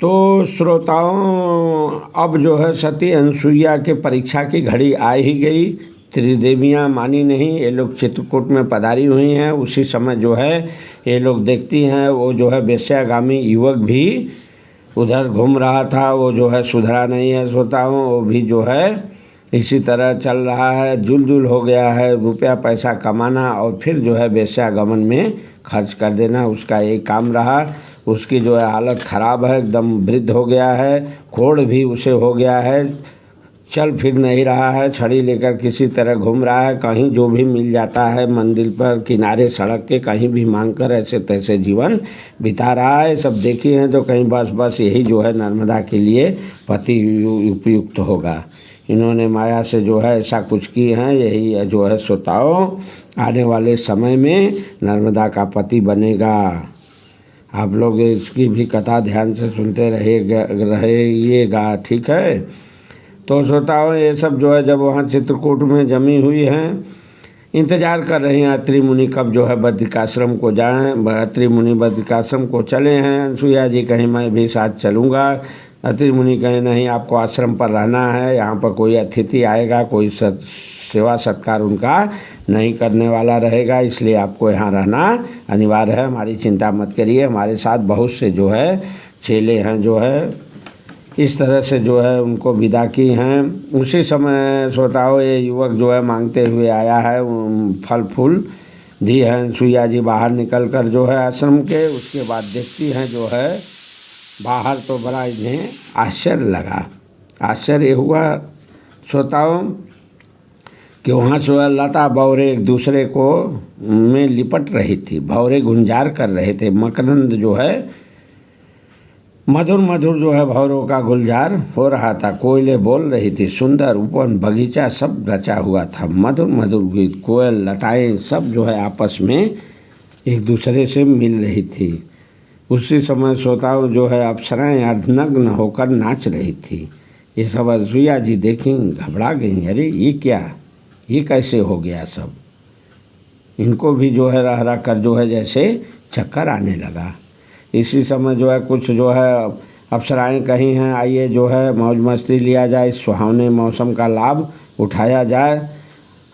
तो श्रोताओं, अब जो है सती अनसुईया के परीक्षा की घड़ी आ ही गई। त्रिदेवियाँ मानी नहीं, ये लोग चित्रकूट में पधारी हुई हैं। उसी समय जो है ये लोग देखती हैं, वो जो है वेश्यागामी युवक भी उधर घूम रहा था, वो जो है सुधरा नहीं है श्रोताओं, वो भी जो है इसी तरह चल रहा है, जुलजुल हो गया है। रुपया पैसा कमाना और फिर जो है वेश्यागमन में खर्च कर देना, उसका एक काम रहा। उसकी जो है हालत ख़राब है, एकदम वृद्ध हो गया है, कोढ़ भी उसे हो गया है, चल फिर नहीं रहा है, छड़ी लेकर किसी तरह घूम रहा है। कहीं जो भी मिल जाता है मंदिर पर, किनारे सड़क के, कहीं भी मांग कर ऐसे तैसे जीवन बिता रहा है। सब देखी हैं तो कहीं बस यही जो है नर्मदा के लिए पति उपयुक्त होगा। इन्होंने माया से जो है ऐसा कुछ की हैं, यही जो है श्रोताओं आने वाले समय में नर्मदा का पति बनेगा। आप लोग इसकी भी कथा ध्यान से सुनते रहिएगा, ठीक है। तो श्रोताओं, ये सब जो है जब वहाँ चित्रकूट में जमी हुई हैं, इंतज़ार कर रहे हैं अत्रि मुनि कब जो है बद्रिकाश्रम को जाएं। अत्रि मुनि बद्रिकाश्रम को चले हैं। अनसुईया जी कहीं मैं भी साथ चलूँगा। अत्रि मुनि कहे नहीं, आपको आश्रम पर रहना है, यहाँ पर कोई अतिथि आएगा, कोई सेवा सत्कार उनका नहीं करने वाला रहेगा, इसलिए आपको यहाँ रहना अनिवार्य है। हमारी चिंता मत करिए, हमारे साथ बहुत से जो है चेले हैं, जो है इस तरह से जो है उनको विदा की हैं। उसी समय श्रोताओं ये युवक जो है मांगते हुए आया है, फल फूल दी है अनसुईया जी बाहर निकल कर जो है आश्रम के। उसके बाद देखती हैं जो है बाहर, तो बड़ा इन्हें आश्चर्य लगा। आश्चर्य हुआ श्रोताओं कि वहाँ जो है लता भंवरे एक दूसरे को में लिपट रही थी, भंवरे गुंजार कर रहे थे। मकरंद जो है मधुर मधुर जो है भंवरों का गुलजार हो रहा था। कोयलें बोल रही थी, सुंदर उपवन बगीचा सब रचा हुआ था। मधुर मधुर गीत, कोयल, लताएं सब जो है आपस में एक दूसरे से मिल रही थी। उसी समय श्रोताओं जो है अप्सराएं अर्धनग्न होकर नाच रही थी। ये सब अनसुईया जी देखी, घबरा गई। अरे ये क्या, ये कैसे हो गया सब। इनको भी जो है रह रह कर जो है जैसे चक्कर आने लगा। इसी समय जो है कुछ जो है अप्सराएं कही हैं, आइए जो है मौज मस्ती लिया जाए, इस सुहावने मौसम का लाभ उठाया जाए।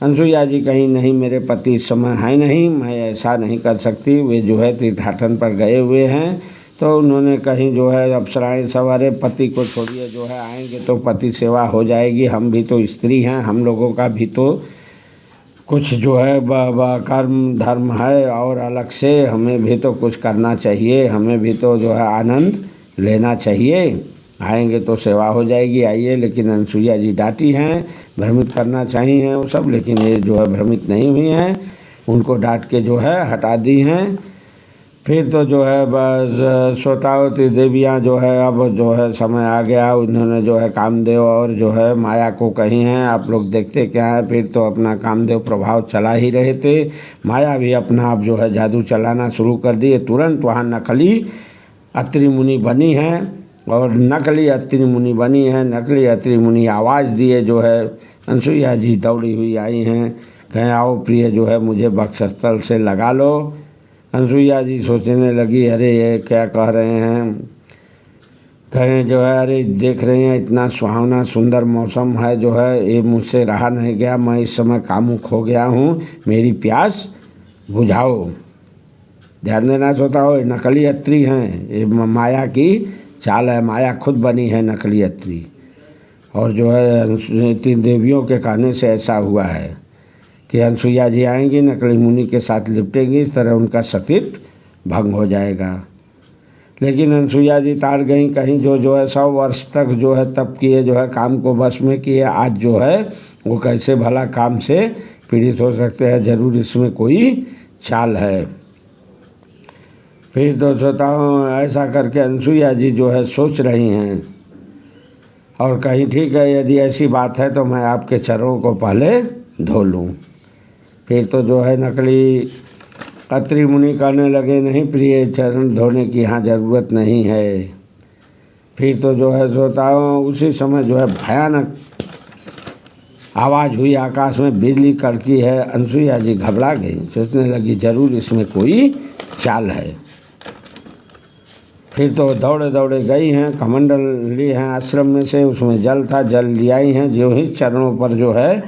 अनसुईया जी कहीं नहीं, मेरे पति इस समय है नहीं, मैं ऐसा नहीं कर सकती। वे जो है तीर्थाटन पर गए हुए हैं। तो उन्होंने कहीं जो है अप्सराएं सब, अरे पति को छोड़िए, जो है आएंगे तो पति सेवा हो जाएगी, हम भी तो स्त्री हैं, हम लोगों का भी तो कुछ जो है कर्म धर्म है, और अलग से हमें भी तो कुछ करना चाहिए, हमें भी तो जो है आनंद लेना चाहिए। आएंगे तो सेवा हो जाएगी, आइए। लेकिन अनसुईया जी डांटी हैं, भ्रमित करना चाहिए वो सब, लेकिन ये जो है भ्रमित नहीं हुई हैं, उनको डांट के जो है हटा दी हैं। फिर तो जो है बस श्रोताओं देवियाँ जो है अब जो है समय आ गया, उन्होंने जो है कामदेव और जो है माया को कही हैं, आप लोग देखते क्या है। फिर तो अपना कामदेव प्रभाव चला ही रहे थे, माया भी अपना आप जो है जादू चलाना शुरू कर दिए। तुरंत वहाँ नकली अत्रि मुनि बनी हैं, और नकली अत्रि मुनि बनी हैं। नकली अत्रि मुनि आवाज़ दिए जो है अनसुईया जी दौड़ी हुई आई हैं, कहें आओ प्रिय जो है मुझे वक्षस्थल से लगा लो। अनसुईया जी सोचने लगी, अरे ये क्या कह रहे हैं। कहें जो है अरे देख रहे हैं इतना सुहावना सुंदर मौसम है, जो है ये मुझसे रहा नहीं गया, मैं इस समय कामुक हो गया हूँ, मेरी प्यास बुझाओ। ध्यान देना चाहता हो, नकली अत्रि हैं, ये माया की चाल है, माया खुद बनी है नकली अत्रि। और जो है तीन देवियों के कहने से ऐसा हुआ है कि अनसुईया जी आएंगी, नकली मुनि के साथ लिपटेंगी, इस तरह उनका सतीत्व भंग हो जाएगा। लेकिन अनसुईया जी तार गई, कहीं जो है 100 वर्ष तक जो है तप किए, जो है काम को बस में किए, आज जो है वो कैसे भला काम से पीड़ित हो सकते हैं, जरूर इसमें कोई चाल है। फिर तो श्रोताओं ऐसा करके अनसुईया जी जो है सोच रही हैं, और कहीं ठीक है, यदि ऐसी बात है तो मैं आपके चरणों को पहले धो लूँ। फिर तो जो है नकली अत्रि मुनि कहने लगे, नहीं प्रिय, चरण धोने की यहाँ ज़रूरत नहीं है। फिर तो जो है श्रोताओं उसी समय जो है भयानक आवाज़ हुई, आकाश में बिजली कड़की है। अनसुईया जी घबरा गई, सोचने लगी जरूर इसमें कोई चाल है। फिर तो दौड़े दौड़े गई हैं, कमंडल लिए हैं आश्रम में से, उसमें जल था, जल ले आई हैं। जो ही चरणों पर जो है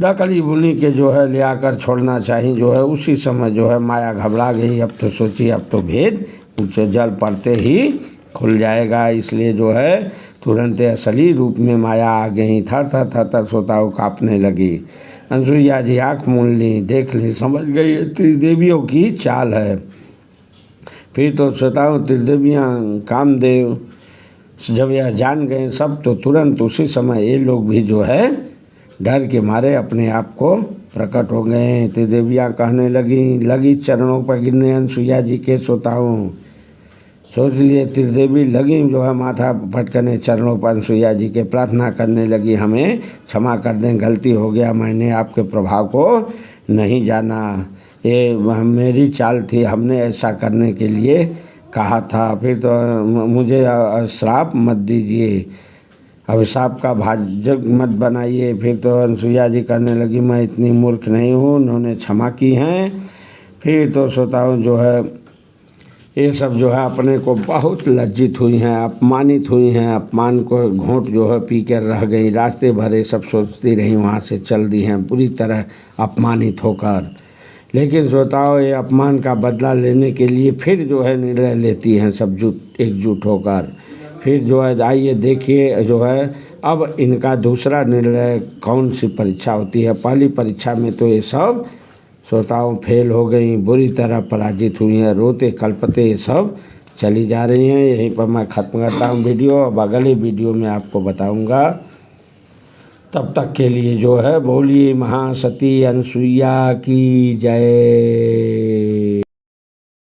डकली बुनी के जो है ले आकर छोड़ना चाहिए, जो है उसी समय जो है माया घबरा गई। अब तो सोची अब तो भेद उनसे जल पड़ते ही खुल जाएगा, इसलिए जो है तुरंत असली रूप में माया आ गई। थर थर थर थर सोताओं काँपने लगी। अनसुईया जी आँख मूंद ली, देख ली, समझ गई त्रिदेवियों की चाल है। फिर तो श्रोताओं त्रिदेवियाँ कामदेव जब यह जान गए सब, तो तुरंत उसी समय ये लोग भी जो है डर के मारे अपने आप को प्रकट हो गए। त्रिदेवियाँ कहने लगी चरणों पर गिरने अनसुईया जी के। श्रोताओं सोच लिए त्रिदेवी लगी जो है माथा पटकने चरणों पर अनसुईया जी के, प्रार्थना करने लगी हमें क्षमा कर दें, गलती हो गया, मैंने आपके प्रभाव को नहीं जाना, ये मेरी चाल थी, हमने ऐसा करने के लिए कहा था। फिर तो मुझे श्राप मत दीजिए, अभिशाप का भाजक मत बनाइए। फिर तो अनसुईया जी कहने लगी मैं इतनी मूर्ख नहीं हूँ, उन्होंने क्षमा की हैं। फिर तो श्रोताओं जो है ये सब जो है अपने को बहुत लज्जित हुई हैं, अपमानित हुई हैं, अपमान को घोंट जो है पी कर रह गई। रास्ते भरे सब सोचती रही, वहाँ से चल दी हैं पूरी तरह अपमानित होकर। लेकिन श्रोताओं ये अपमान का बदला लेने के लिए फिर जो है निर्णय लेती हैं सब एकजुट होकर। फिर जो है आइए देखिए जो है अब इनका दूसरा निर्णय कौन सी परीक्षा होती है। पहली परीक्षा में तो ये सब श्रोताओं फेल हो गई, बुरी तरह पराजित हुई हैं, रोते कल्पते ये सब चली जा रही हैं। यहीं पर मैं ख़त्म करता हूँ वीडियो, अब अगले वीडियो में आपको बताऊँगा। तब तक के लिए जो है बोलिए महासती अनसुईया की जय।